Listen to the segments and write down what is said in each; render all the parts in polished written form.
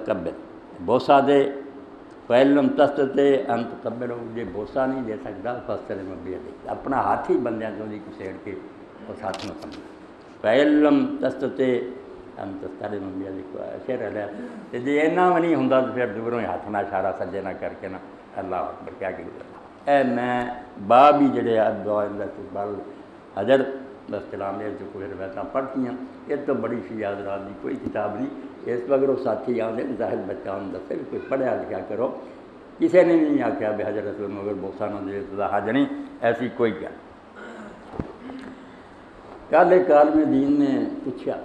کبر بوسا دے فیلم تستتے انت کبر جی بوسا نہیں دے سکتا فستر مبی دے اپنا ہاتھ ہی بندیاں تو کسیڑ کے اس ہاتھ میں سمجھا فیلم تستتے انت سارے مبی دے ایسے رہ لیا تو جی اینا بھی نہیں ہوں تو پھر دوروں ہی ہاتھ نہ اشارہ سجے نہ کر کے نا اللہ اکبر کیا کہ اے میں باب ہی جڑے دعا بال حضر بس کلام جو کوئی روایتاں پڑھتی ہیں یہ تو بڑی سی یاد رات دی کوئی کتاب نہیں اس وقت وہ ساتھی آدھے ظاہر بچہ ہوں دسے بھی کوئی پڑھیا لکھا کرو کسی نے نہیں آخیا بے حضر رسول مگر بوسا نہ دے تو حج نہیں ایسی کوئی کیا کل ایک عالم دین نے پوچھا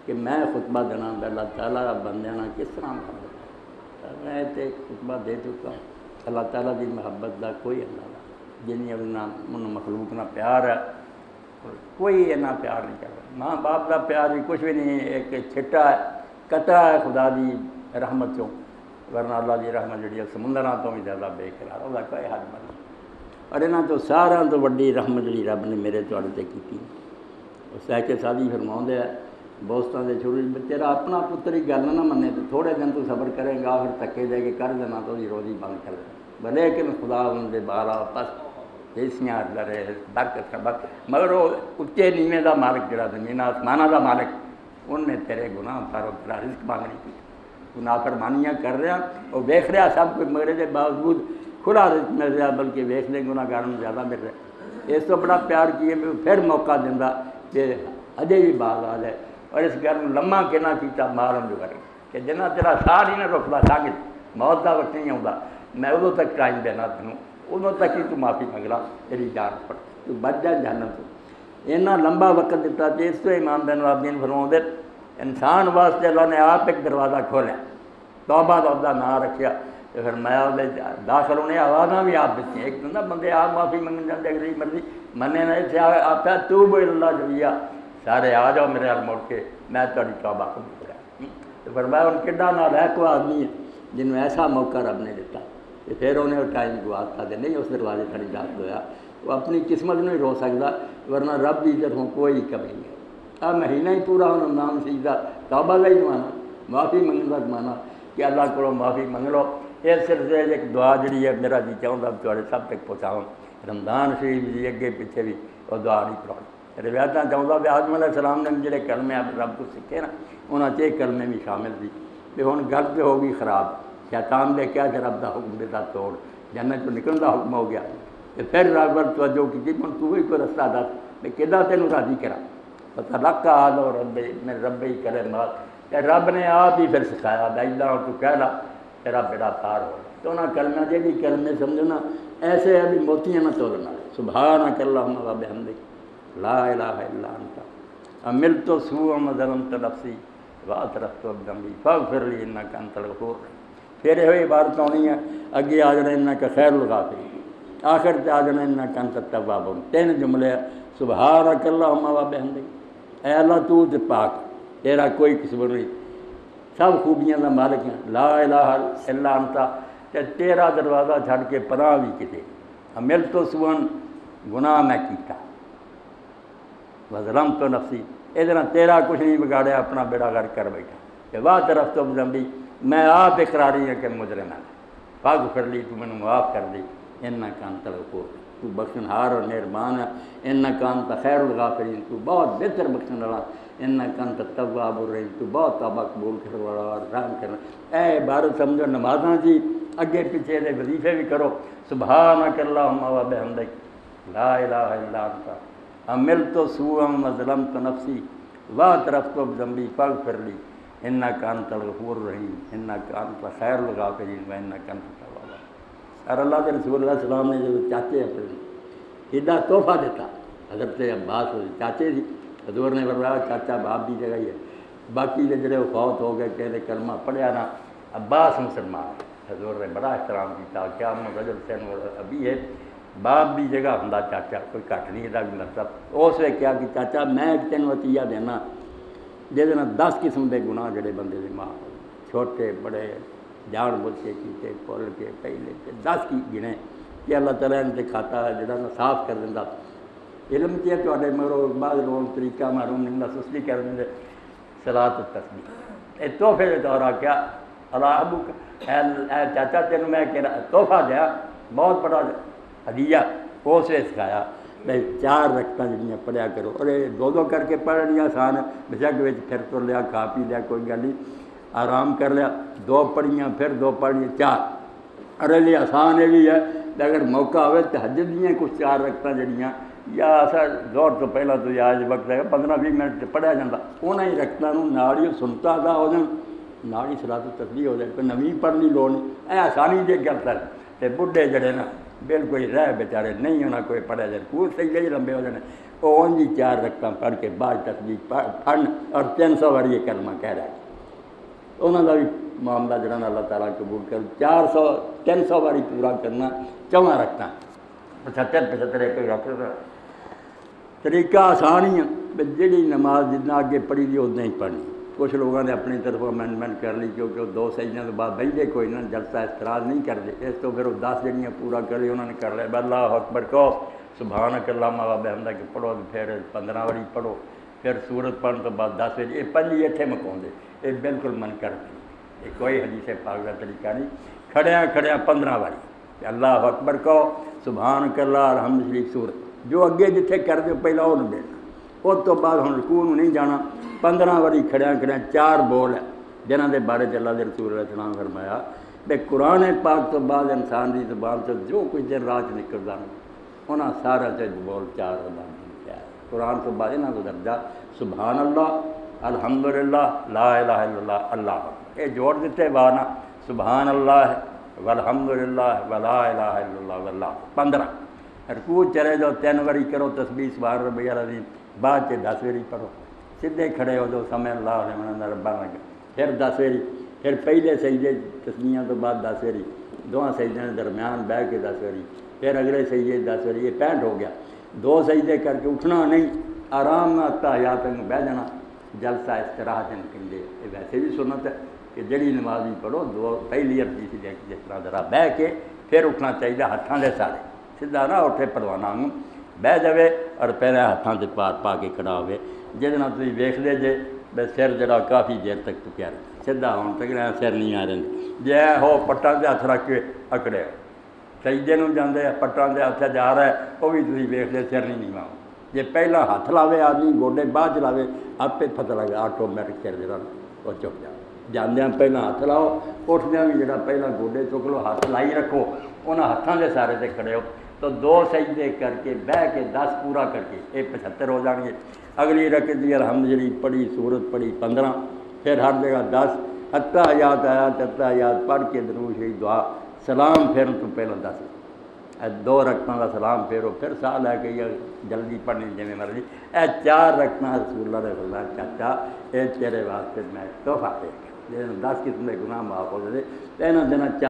کہ میں خطبہ دینا اللہ تعالیٰ بندیاں کس طرح محبت میں تو خطبہ دے چکا اللہ تعالیٰ کی محبت کا کوئی اللہ جن ان مخلوق نہ پیار ہے کوئی اینا پیار نہیں کر رہا ماں باپ کا پیار بھی کچھ بھی نہیں ایک چھٹا ہے قطرہ ہے خدا دی رحمت چوں ورنہ اللہ دی رحمت جڑی ہے سمندراں تو بھی زیادہ بے قرار وہ کوئی حد نہیں اور یہاں تو سارا تو وڈی رحمت جڑی رب نے میرے تواڈے تے کیتی اس کے سادی فرماؤں ہے دوستوں کے شروع تیرا اپنا پتر ہی گل نہ منے تو تھوڑے دن تو صبر کرے گا پھر تکے دے کے کر دینا تو روزی بند کر دے بھلے کہ خدا ان کے بالا پس ایسیاں لڑے برکت سبق مگر وہ اچے نیویں دا مالک جڑا زمین آسمانہ دا مالک ان نے تیرے گناہ اتارو تیرا رزق مانگنی کی گناہ فرمانیاں کر رہا وہ ویکھ رہا سب کچھ مگر دے باوجود کھلا رزق مل رہا بلکہ ویکھ دے گناہ گاروں زیادہ مل رہا اس تو بڑا پیار کیے پھر موقع دینا کہ اجے بھی باز آ جائے اور اس گھر میں لمحہ کہنا کیتا مارن جو کرے کہ جنا تیرا ساہ نہیں نہ رکھتا ساگت موت کا وقت نہیں آتا میں ادو تک ٹائم دینا تینوں ادو تک ہی تو معافی منگلا تیری جان پڑ تو بچ جا جہنم تو اینا لمبا وقت دیتا کہ اس تو امام بن العابدین فرماؤں دے انسان واسطے اللہ نے آپ ایک دروازہ کھولیا توبہ دا عبدہ نہ رکھیا تو پھر میں داخل ہونے آوازاں بھی آپ دیتی ہیں ایک تو نہ بندے آپ معافی منگن جاتے اگر ہی مرضی مننے نہ سے آپ ہے توبو اللہ جویا سارے آ جاؤ میرے حال مڑ کے میں تاری توبہ قبول کرا تو فرمایا ان کڈا نالائق کو آدمی ہے جنہوں ایسا موقع رب نے دیتا کہ پھر انہیں وہ ٹائم گواتا دے نہیں اس دروازے تھڑی داخل ہویا وہ اپنی قسمت نہیں رو سکتا ورنہ رب کی طرفوں کوئی کمی نہیں ہے مہینہ ہی پورا ہونا نام سیدھا توبہ کا ہی مانا معافی منگنے کا مانا کہ اللہ کو معافی منگ لو اس سلسلے ایک دعا جڑی ہے میرا جی چاہتا تھوڑے سب تک پہنچاؤں رمضان شریف جی اگے پیچھے بھی وہ دعا نہیں پڑھاؤں روایتاں چاہتا بھی آدم علیہ السلام نے جڑے کلمے آپ رب کو سیکھے نا انہوں نے کلمے بھی شامل تھی بھی ہوں گل تو ہو گئی خراب شیطان نے کیا کہ رب کا حکم دیتا توڑ جنت کو نکلنے کا حکم ہو گیا تو پھر رب توجہ کی ہوں تو ہی کوئی رستہ دس میں کدا تینوں راضی کرا پتہ رکھ آ لو رب میں رب ہی کرے مات رب نے آپ ہی پھر سکھایا دائدہ تو کہہ لا تیرا بیڑا پار ہو تو انہیں کلمہ دے بھی کلمے سمجھنا ایسے ابھی موتیاں نہ تولنا سبحانک اللہم و بحمدک لا الہ الا انت عملت سوءا وظلمت نفسی واعترفت بذنبی فاغفر لی انک انت الغفور پھر یہ عبارت ہونی ہے اگے آ جانا انک خیر الغافرین آخر تے آ جانا انک انت التواب تین جملے سبحانک اللہم و بحمدک اے اللہ تو تے پاک تیرا کوئی قصور نہیں سب خوبیاں دا مالک ہیں لا الہ الا انت تے تیرا دروازہ چھڑ کے پناہ بھی کتے عملت سوءا گناہ میں کیتا وظلمت نفسی ادھر تیرا کچھ نہیں بگاڑیا اپنا بیڑا غرق کر بیٹھا کہ واعترفت بذنبی میں آپ اقراری ہے کہ مجرم ہے فاغفر لی تو مینوں معاف کر دی انک انت الغفور تو بخشنہار اور مہربان ہے انک انت خیر الغافرین تو بہت بہتر بخشن والا انک انت التواب الرحیم تو بہت توبہ قبول کرنے والا اور رحم کرنا اے عبارت سمجھو نمازاں جی اگے پیچھے دے وظیفے بھی کرو سبحانک اللہم و بحمدک لا الہ الا انت عملت سوءا وظلمت نفسی واعترفت بذنبی فاغفر لی انک انت الغفور الرحیم انک انت خیر الغافرین و انک انت التواب اور اللہ کے رسول اللہ علیہ وسلم نے جو چاچے اپنے ایڈا تحفہ دیتا حضرت عباس چاچے تھی حضور نے فرمایا چاچا باپ کی جگہ ہی ہے باقی کے جڑے فوت ہو گئے کہ کلمہ پڑھیا نا عباس مسلمان حضور نے بڑا احترام کیا کیا رجل سین ابھی ہے باپ بھی جگہ ہوں چاچا کوئی گھٹ نہیں یہ مطلب اس نے کیا کہ چاچا میں تینوں عطیہ دینا جہد 10 قسم کے گناہ جڑے بندے دے ماں چھوٹے بڑے جان بوجھ کے کیتے کھول کے پہلے 10 کی گنے کہ اللہ تعالیٰ ان کے کھاتا جڑا نا صاف کر دینا علم کیا تے مرو بعض لوگ طریقہ معلوم نہیں سستی کر دیں صلاۃ التسبیح اے تحفے کے طور کیا اللہ ابو اے چاچا تینوں میں کہ تحفہ دیا بہت بڑا ہدیہ اس نے سکھایا بھائی 4 رکعتاں جڑیاں پڑھیا کرو، اور دو دو کر کے پڑھنیاں آسان ہے، بشک وچ پھر تر لیا کھا پی لیا کوئی گل نہیں، آرام کر لیا، 2 پڑھیاں پھر 2 پڑھیاں 4، ارے لیے آسان یہ بھی ہے اگر موقع ہوئے تہجد دیاں کچھ 4 رکعتاں جڑیاں یا ایسا زور تو پہلا تو یا وقت ہے 15-20 منٹ پڑھیا جاتا، انہیں ہی رکعتاں نال ہی سنتا ادا ہو جان، نال ہی صلاۃ و تسبیح ہو جائے، کوئی نویں پڑھنی لوڑ نہیں، اے آسانی دے گل ہے۔ تے بڈھے جڑے نا بالکل رہ بیچارے نہیں ہونا کوئی پڑھیا جائے کوئی سجدے ہی لمبے ہو جانے، وہ انج ہی 4 رکعتاں پڑھ کے بعد تسبیح پڑھن اور 300 بار یہ کلمہ کہہ رہا ہے، انہوں کا بھی معاملہ جڑا نا اللہ تعالیٰ قبول کر 300 باری پورا کرنا 4 رکعتاں 75 ایک رکھ طریقہ آسان ہی ہے، جہی نماز جتنا اگے پڑھی دی اتنا ہی پڑھنی۔ کچھ لوگوں نے اپنی طرف امینڈمنٹ کر لی کیونکہ وہ 2 سجدیاں تو بعد بہتے کوئی نہ جلسہ اعتراض نہیں کرتے، اس تو پھر وہ 10 جڑیاں پورا کرے انہوں نے کر لیا اللہ اکبر کہو سبحانک اللہم و بحمدک پڑھو، پھر 15 باری پڑھو، پھر سورت پڑھنے تو بعد 10 بجے یہ 5 اتنے مکاؤں دے، یہ بالکل من کرتے، یہ کوئی حدیث پاک کا طریقہ نہیں، کھڑیاں 15 باری اللہ اکبر کہو سبحانک اللہ الحمد شریف سورت جو اگے جتھے کر دو پہلا وہ نہیں دینا، اس تو بعد ہوں رکوع نہیں جانا، 15 باری کھڑیاں 4 بول ہے جنہوں کے بارے اللہ کے رسول علیہ السلام فرمایا بے قرآن پاک تو بعد انسان کی زبان سے جو کچھ دن رات نکلتا انہاں سارا سے بول 4 زبان کیا ہے، قرآن تو بعد انہوں کو درجہ سبحان اللہ الحمدللہ لا الہ الا اللہ اللہ، یہ جوڑ دیتے بانا سبحان اللہ والحمدللہ ولا الہ الا اللہ واللہ 15، رکوع چلے جاؤ 3 باری کرو تسبیح سبحان ربی العظیم، بعد 10 باری پڑھو، سیدھے کھڑے ہو جاؤ سمع اللہ لمن ربنا لگا، پھر 10 باری، پھر پہلے سجدے تسبیحاں تو بعد 10 باری، 2 سجدے درمیان بیٹھ کے 10 باری، پھر اگلے سجدے 10 باری، یہ 65 ہو گیا، 2 سجدے کر کے اٹھنا نہیں، آرام نہ تحیات میں بیٹھ جانا، جلسہ استراحت کہیں، یہ ویسے بھی سنت ہے کہ جڑی نماز بھی پڑھو 2 پہلی اور تیسری جس طرح ذرا بہ کے پھر اٹھنا چاہیے، ہاتھوں دے سارے سیدھا نہ اٹھے پروانہ بہ جائے اور پہلے ہاتھوں سے پار پا کے کھڑا ہوئے، جہد نال تسی ویکھدے جے بے سر جڑا کافی دیر تک ٹکیا رہتا، سیدھا ہون تک سر نہیں آ رہے، جے ہو پٹاں دے ہاتھ رکھ کے اکڑے ہو سجدے نوں جاندے پٹاں دے ہاتھ جا رہا ہے وہ بھی تسی ویکھدے سر نہیں نیواں، جے پہلا ہاتھ لاوے آدمی گوڈے بعد لاوے آپ پتہ لگا آٹومیٹک سر جڑا وہ چک جائے، جاندیاں پہلا ہاتھ لاؤ، اٹھدیاں بھی جڑا پہلا گوڈے چک لو، ہاتھ لائی رکھو، انہاں ہاتھاں دے سارے تے کھڑے ہو، تو 2 سجدے کر کے بہ کے 10 پورا کر کے یہ 75 ہو جان گے، اگلی رکعت دی الحمد شریف پڑھی سورت پڑھی 15، پھر ہر جگہ 10 حیات آیات حیات پڑھ کے درود شریف دعا سلام پھر تو پہلے 10 2 رکعتاں کا سلام پھیرو، پھر سا لے کے جلدی پڑھنی جی مرضی، اے 4 رکعتاں رسول اللہ نے فرمایا چاچا یہ تیرے واسطے میں تحفہ دے گا، 10 قسم کے گناہ معاف ہو جاتے، انہاں دنوں